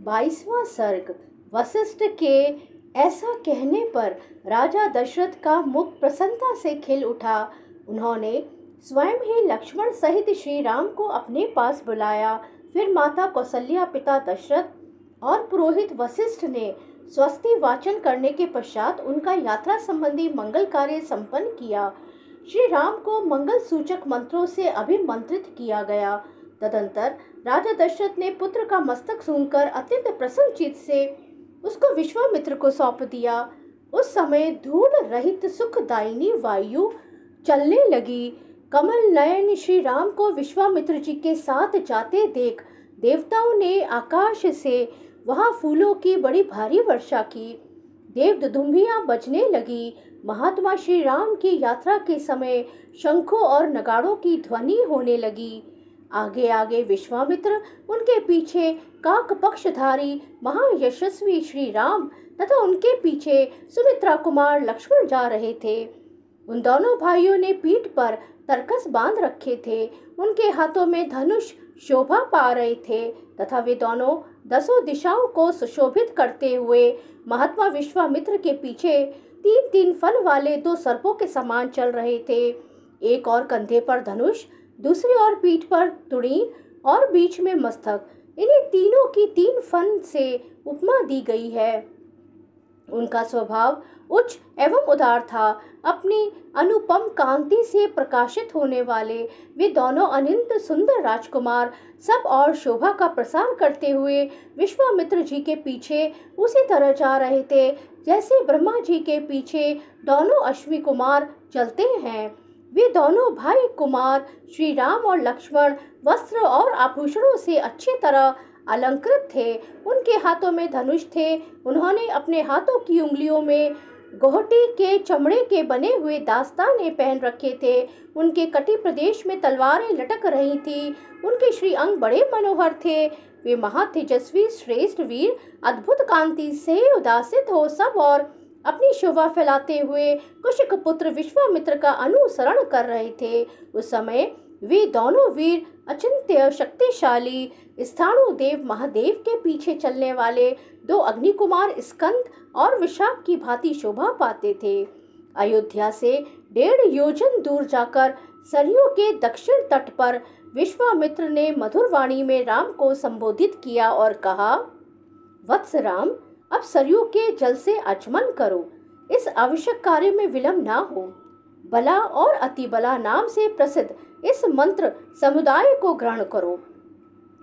22वां सर्ग। वशिष्ठ के ऐसा कहने पर राजा दशरथ का मुख प्रसन्नता से खिल उठा। उन्होंने स्वयं ही लक्ष्मण सहित श्री राम को अपने पास बुलाया। फिर माता कौशल्या, पिता दशरथ और पुरोहित वशिष्ठ ने स्वस्ति वाचन करने के पश्चात उनका यात्रा संबंधी मंगल कार्य संपन्न किया। श्री राम को मंगल सूचक मंत्रों से अभिमंत्रित किया गया। तदंतर राजा दशरथ ने पुत्र का मस्तक सूंघकर अत्यंत प्रसन्नचित से उसको विश्वामित्र को सौंप दिया। उस समय धूल रहित सुखदायिनी वायु चलने लगी। कमल नयन श्री राम को विश्वामित्र जी के साथ जाते देख देवताओं ने आकाश से वहां फूलों की बड़ी भारी वर्षा की। देव दुदुम्बियां बजने लगी। महात्मा श्री राम की यात्रा के समय शंखों और नगाड़ों की ध्वनि होने लगी। आगे आगे विश्वामित्र, उनके पीछे काक पक्षधारी महायशस्वी श्री राम तथा उनके पीछे सुमित्रा कुमार लक्ष्मण जा रहे थे। उन दोनों भाइयों ने पीठ पर तरकस बांध रखे थे। उनके हाथों में धनुष शोभा पा रहे थे तथा वे दोनों 10 दिशाओं को सुशोभित करते हुए महात्मा विश्वामित्र के पीछे 3-3 फन वाले 2 सर्पों के समान चल रहे थे। एक और कंधे पर धनुष, दूसरी ओर पीठ पर तुड़ी और बीच में मस्तक। इन्हीं तीनों की 3 फन से उपमा दी गई है। उनका स्वभाव उच्च एवं उदार था। अपनी अनुपम कांति से प्रकाशित होने वाले वे दोनों अनंत सुंदर राजकुमार सब और शोभा का प्रसार करते हुए विश्वामित्र जी के पीछे उसी तरह जा रहे थे जैसे ब्रह्मा जी के पीछे दोनों अश्वी कुमार चलते हैं। वे दोनों भाई कुमार श्री राम और लक्ष्मण वस्त्र और आभूषणों से अच्छी तरह अलंकृत थे। उनके हाथों में धनुष थे। उन्होंने अपने हाथों की उंगलियों में गोहटी के चमड़े के बने हुए दास्ताने पहन रखे थे। उनके कटी प्रदेश में तलवारें लटक रही थी। उनके श्री अंग बड़े मनोहर थे। वे महातेजस्वी श्रेष्ठ वीर अद्भुत कांति से उदासित हो सब और अपनी शोभा फैलाते हुए कुशिक पुत्र विश्वामित्र का अनुसरण कर रहे थे। उस समय वे दोनों वीर अचिंत्य शक्तिशाली स्थाणुदेव महादेव के पीछे चलने वाले 2 अग्निकुमार स्कंद और विशाख की भांति शोभा पाते थे। अयोध्या से 1.5 योजन दूर जाकर सरयू के दक्षिण तट पर विश्वामित्र ने मधुर वाणी में राम को संबोधित किया और कहा, वत्स राम, अब सरयू के जल से आचमन करो। इस आवश्यक कार्य में विलंब ना हो। बला और अति बला नाम से प्रसिद्ध इस मंत्र समुदाय को ग्रहण करो।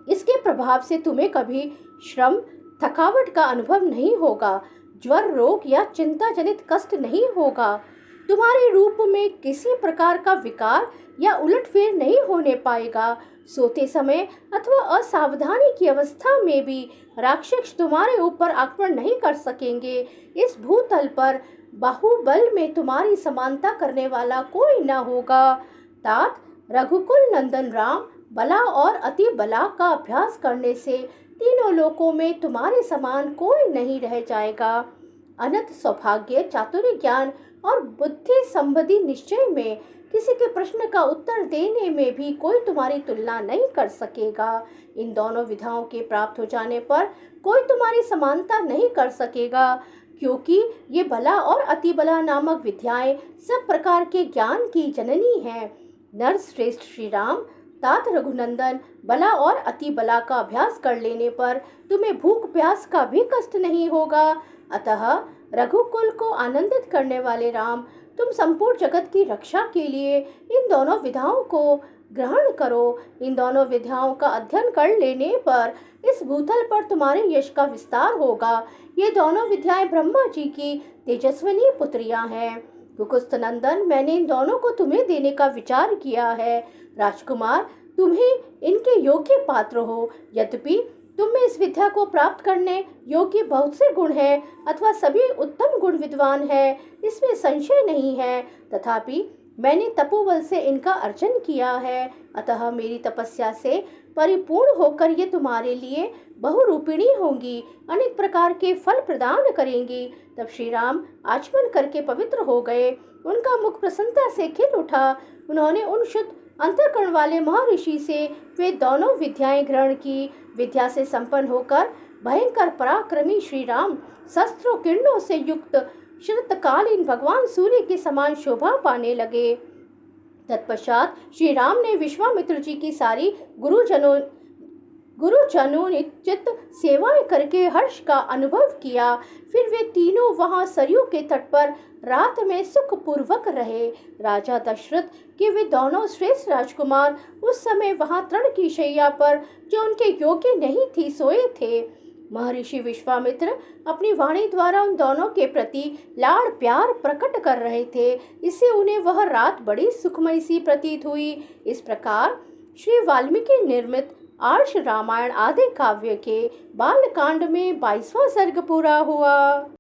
इसके प्रभाव से तुम्हें कभी श्रम थकावट का अनुभव नहीं होगा। ज्वर, रोग या चिंता जनित कष्ट नहीं होगा। तुम्हारे रूप में किसी प्रकार का विकार या उलटफेर नहीं होने पाएगा। सोते समय अथवा असावधानी की अवस्था में भी राक्षस तुम्हारे ऊपर आक्रमण नहीं कर सकेंगे। इस भूतल पर बाहुबल में तुम्हारी समानता करने वाला कोई न होगा। तात रघुकुल नंदन राम, बला और अति बला का अभ्यास करने से तीनों लोकों में तुम्हारे समान कोई नहीं रह जाएगा। अनंत सौभाग्य, चातुर्य, ज्ञान और बुद्धि संबंधी निश्चय में किसी के प्रश्न का उत्तर देने में भी कोई तुम्हारी तुलना नहीं कर सकेगा। इन दोनों विधाओं के प्राप्त हो जाने पर कोई तुम्हारी समानता नहीं कर सकेगा, क्योंकि ये बला और अति बला नामक विद्याएं सब प्रकार के ज्ञान की जननी हैं। नर श्रेष्ठ श्री राम, तात रघुनंदन, बला और अति बला का अभ्यास कर लेने पर तुम्हें भूख प्यास का भी कष्ट नहीं होगा। अतः रघुकुल को आनंदित करने वाले राम, तुम संपूर्ण जगत की रक्षा के लिए इन दोनों विधाओं को ग्रहण करो। इन दोनों विधाओं का अध्ययन कर लेने पर इस भूतल पर तुम्हारे यश का विस्तार होगा। ये दोनों विद्याएं ब्रह्मा जी की तेजस्विनी पुत्रियां हैं। कुकुस्त नंदन, मैंने इन दोनों को तुम्हें देने का विचार किया है। राजकुमार, तुम्हें इनके योग्य पात्र हो। यद्यपि तुम में इस विद्या को प्राप्त करने योग्य बहुत से गुण हैं अथवा सभी उत्तम गुण विद्वान हैं, इसमें संशय नहीं है। तथापि मैंने तपोबल से इनका अर्जन किया है। अतः मेरी तपस्या से परिपूर्ण होकर ये तुम्हारे लिए बहुरूपिणी होंगी, अनेक प्रकार के फल प्रदान करेंगी। तब श्री राम आचमन करके पवित्र हो गए। उनका मुख प्रसन्नता से खिल उठा। उन्होंने उन शुद्ध अंतःकरण वाले महर्षि से वे दोनों विद्याएं ग्रहण की। विद्या से संपन्न होकर भयंकर पराक्रमी श्री राम शस्त्रों किरणों से युक्त शरतकालीन भगवान सूर्य के समान शोभा पाने लगे। तत्पश्चात श्री राम ने विश्वामित्र जी की सारी गुरुजनों ने चित्त सेवाएं करके हर्ष का अनुभव किया। फिर वे तीनों वहां सरयू के तट पर रात में सुखपूर्वक रहे। राजा दशरथ के वे दोनों श्रेष्ठ राजकुमार उस समय वहां तृण की शैया पर, जो उनके योग्य नहीं थी, सोए थे। महर्षि विश्वामित्र अपनी वाणी द्वारा उन दोनों के प्रति लाड़ प्यार प्रकट कर रहे थे। इससे उन्हें वह रात बड़ी सुखमय सी प्रतीत हुई। इस प्रकार श्री वाल्मीकि निर्मित आर्ष रामायण आदि काव्य के बालकांड में 22वां सर्ग पूरा हुआ।